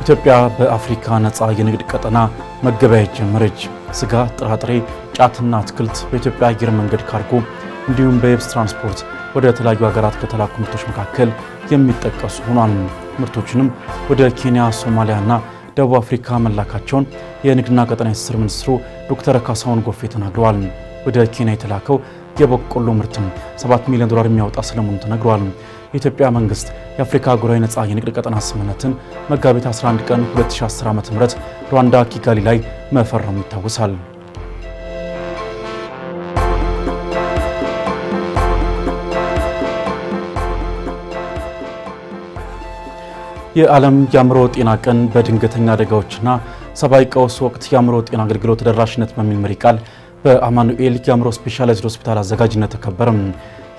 ኢትዮጵያ በአፍሪካ ነፃ የንግድ ቀጠና መገበያየት ጀመረች። ስጋ፣ ጥራጥሬ፣ ጫትና አትክልት በኢትዮጵያ አየር መንገድ ካርጎ እንዲሁም በየብስ ትራንስፖርት ወደ ተለያዩ ሀገራት ከተላኩ ምርቶች መካከል የሚጠቀሱ ሆኗል። ምርቶችንም ወደ ኬንያ፣ ሶማሊያና ደቡብ አፍሪካ መላካቸውን የንግድና ቀጠና ትስስር ሚኒስትሩ ዶክተር ካሳሁን ጎፌ ተናግረዋል። ወደ ኬንያ የተላከው የበቆሎ ምርትም $7 ሚሊዮን የሚያወጣ ስለመሆኑ ተነግሯል። የኢትዮጵያ መንግስት የአፍሪካ አህጉራዊ ነፃ የንግድ ቀጠና ስምምነትን መጋቢት 11 ቀን 2010 ዓ.ም ሩዋንዳ ኪጋሊ ላይ መፈረሙ ይታወሳል። የዓለም የአእምሮ ጤና ቀን በድንገተኛ አደጋዎችና ሰብአዊ ቀውስ ወቅት የአእምሮ ጤና አገልግሎት ተደራሽነት በሚል መሪ ቃል በአማኑኤል የአእምሮ ስፔሻላይዝድ ሆስፒታል አዘጋጅነት ተከበረ።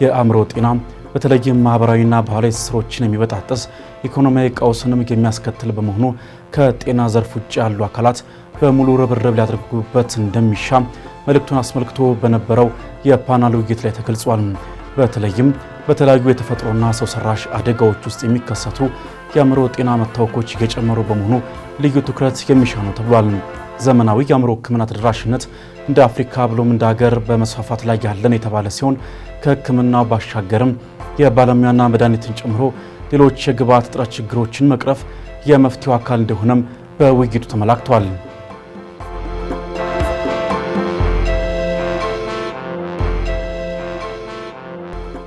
የአእምሮ ጤና በተለይም ማህበራዊና ባህላዊ ትስስሮችን የሚበጣጥስ ኢኮኖሚያዊ ቀውስንም የሚያስከትል በመሆኑ ከጤና ዘርፍ ውጭ ያሉ አካላት በሙሉ ርብርብ ሊያደርጉበት እንደሚሻ መልእክቱን አስመልክቶ በነበረው የፓናል ውይይት ላይ ተገልጿል። በተለይም በተለያዩ የተፈጥሮና ሰው ሰራሽ አደጋዎች ውስጥ የሚከሰቱ የአእምሮ ጤና መታወኮች እየጨመሩ በመሆኑ ልዩ ትኩረት የሚሻ ነው ተብሏል። ዘመናዊ የአእምሮ ሕክምና ተደራሽነት እንደ አፍሪካ ብሎም እንደ ሀገር በመስፋፋት ላይ ያለን የተባለ ሲሆን ከሕክምናው ባሻገርም የባለሙያና መድኃኒትን ጨምሮ ሌሎች የግብዓት እጥረት ችግሮችን መቅረፍ የመፍትሄው አካል እንደሆነም በውይይቱ ተመላክቷል።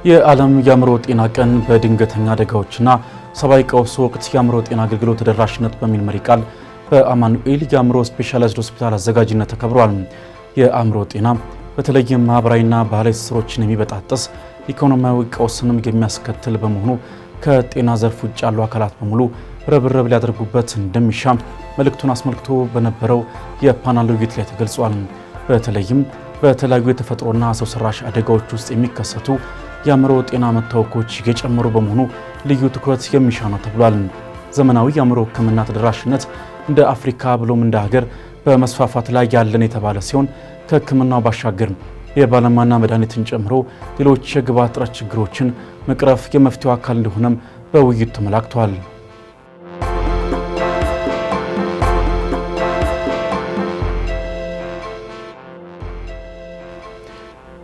የዓለም የአእምሮ ጤና ቀን በድንገተኛ አደጋዎችና ሰብአዊ ቀውስ ወቅት የአእምሮ ጤና አገልግሎት ተደራሽነት በሚል መሪ ቃል በአማኑኤል የአእምሮ ስፔሻላይዝድ ሆስፒታል አዘጋጅነት ተከብሯል። የአእምሮ ጤና በተለይም ማህበራዊና ባህላዊ ትስስሮችን የሚበጣጥስ ኢኮኖሚያዊ ቀውስንም የሚያስከትል በመሆኑ ከጤና ዘርፍ ውጭ ያሉ አካላት በሙሉ ርብርብ ሊያደርጉበት እንደሚሻ መልእክቱን አስመልክቶ በነበረው የፓናል ውይይት ላይ ተገልጿል። በተለይም በተለያዩ የተፈጥሮና ሰው ሰራሽ አደጋዎች ውስጥ የሚከሰቱ የአእምሮ ጤና መታወኮች እየጨመሩ በመሆኑ ልዩ ትኩረት የሚሻ ነው ተብሏል። ዘመናዊ የአእምሮ ሕክምና ተደራሽነት እንደ አፍሪካ ብሎም እንደ ሀገር በመስፋፋት ላይ ያለን የተባለ ሲሆን ከሕክምናው ባሻገር የባለሙያና መድኃኒትን ጨምሮ ሌሎች የግብዓት እጥረት ችግሮችን መቅረፍ የመፍትሄው አካል እንደሆነም በውይይቱ ተመላክቷል።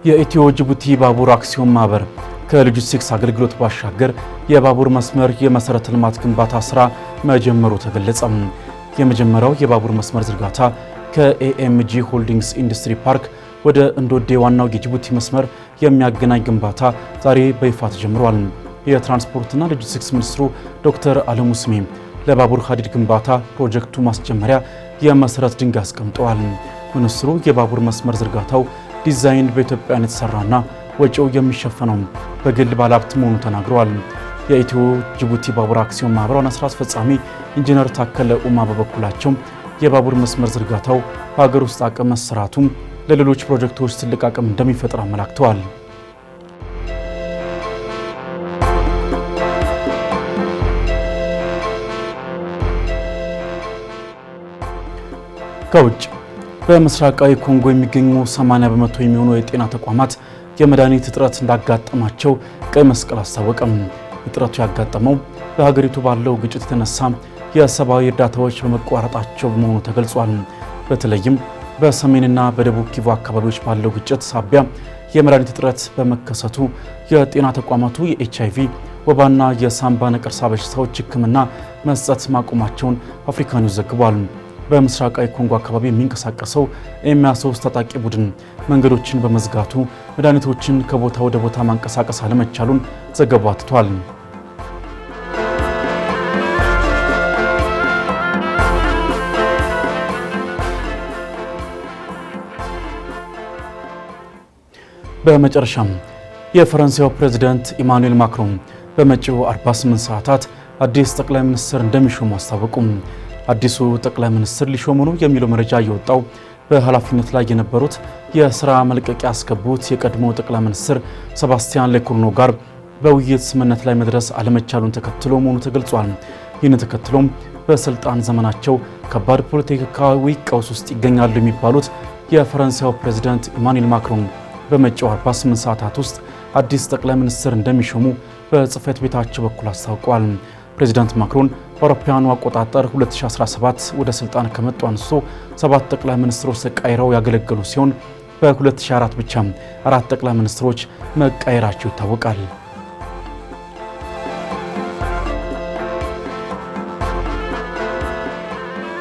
የኢትዮ ጅቡቲ ባቡር አክሲዮን ማህበር ከሎጂስቲክስ አገልግሎት ባሻገር የባቡር መስመር የመሰረተ ልማት ግንባታ ስራ መጀመሩ ተገለጸ። የመጀመሪያው የባቡር መስመር ዝርጋታ ከኤኤምጂ ሆልዲንግስ ኢንዱስትሪ ፓርክ ወደ እንዶዴ ዋናው የጅቡቲ መስመር የሚያገናኝ ግንባታ ዛሬ በይፋ ተጀምሯል። የትራንስፖርትና ሎጂስቲክስ ሚኒስትሩ ዶክተር አለሙ ስሜ ለባቡር ሀዲድ ግንባታ ፕሮጀክቱ ማስጀመሪያ የመሰረት ድንጋይ አስቀምጠዋል። ሚኒስትሩ የባቡር መስመር ዝርጋታው ዲዛይን በኢትዮጵያውያን የተሰራና ወጪው የሚሸፈነው በግል ባለሀብት መሆኑ ተናግረዋል። የኢትዮ ጅቡቲ ባቡር አክሲዮን ማህበር ዋና ስራ አስፈጻሚ ኢንጂነር ታከለ ኡማ በበኩላቸው የባቡር መስመር ዝርጋታው በሀገር ውስጥ አቅም መሰራቱም ለሌሎች ፕሮጀክቶች ትልቅ አቅም እንደሚፈጥር አመላክተዋል። ከውጭ በምስራቃዊ ኮንጎ የሚገኙ 80 በመቶ የሚሆኑ የጤና ተቋማት የመድኃኒት እጥረት እንዳጋጠማቸው ቀይ መስቀል አስታወቀም። እጥረቱ ያጋጠመው በሀገሪቱ ባለው ግጭት የተነሳ የሰብአዊ እርዳታዎች በመቋረጣቸው መሆኑ ተገልጿል። በተለይም በሰሜንና በደቡብ ኪቩ አካባቢዎች ባለው ግጭት ሳቢያ የመድኃኒት እጥረት በመከሰቱ የጤና ተቋማቱ የኤችአይቪ ወባና የሳምባ ነቀርሳ በሽታዎች ሕክምና መስጠት ማቆማቸውን አፍሪካ ኒውስ ዘግቧል። በምስራቃዊ ኮንጎ አካባቢ የሚንቀሳቀሰው ኤም23 ታጣቂ ቡድን መንገዶችን በመዝጋቱ መድኃኒቶችን ከቦታ ወደ ቦታ ማንቀሳቀስ አለመቻሉን ዘገባው አትቷል። በመጨረሻም የፈረንሳዩ ፕሬዝዳንት ኢማኑኤል ማክሮን በመጪው 48 ሰዓታት አዲስ ጠቅላይ ሚኒስትር እንደሚሾሙ አስታወቁ። አዲሱ ጠቅላይ ሚኒስትር ሊሾሙ ነው የሚለው መረጃ የወጣው በኃላፊነት ላይ የነበሩት የስራ መልቀቂያ ያስገቡት የቀድሞ ጠቅላይ ሚኒስትር ሴባስቲያን ሌኮርኖ ጋር በውይይት ስምምነት ላይ መድረስ አለመቻሉን ተከትሎ መሆኑ ተገልጿል። ይህን ተከትሎም በስልጣን ዘመናቸው ከባድ ፖለቲካዊ ቀውስ ውስጥ ይገኛሉ የሚባሉት የፈረንሳዩ ፕሬዝዳንት ኢማኑኤል ማክሮን በመጪው 48 ሰዓታት ውስጥ አዲስ ጠቅላይ ሚኒስትር እንደሚሾሙ በጽህፈት ቤታቸው በኩል አስታውቀዋል። ፕሬዚዳንት ማክሮን በአውሮፓውያኑ አቆጣጠር 2017 ወደ ስልጣን ከመጡ አንስቶ 7 ጠቅላይ ሚኒስትሮች ተቀይረው ያገለገሉ ሲሆን በ2004 ብቻ 4 ጠቅላይ ሚኒስትሮች መቀየራቸው ይታወቃል።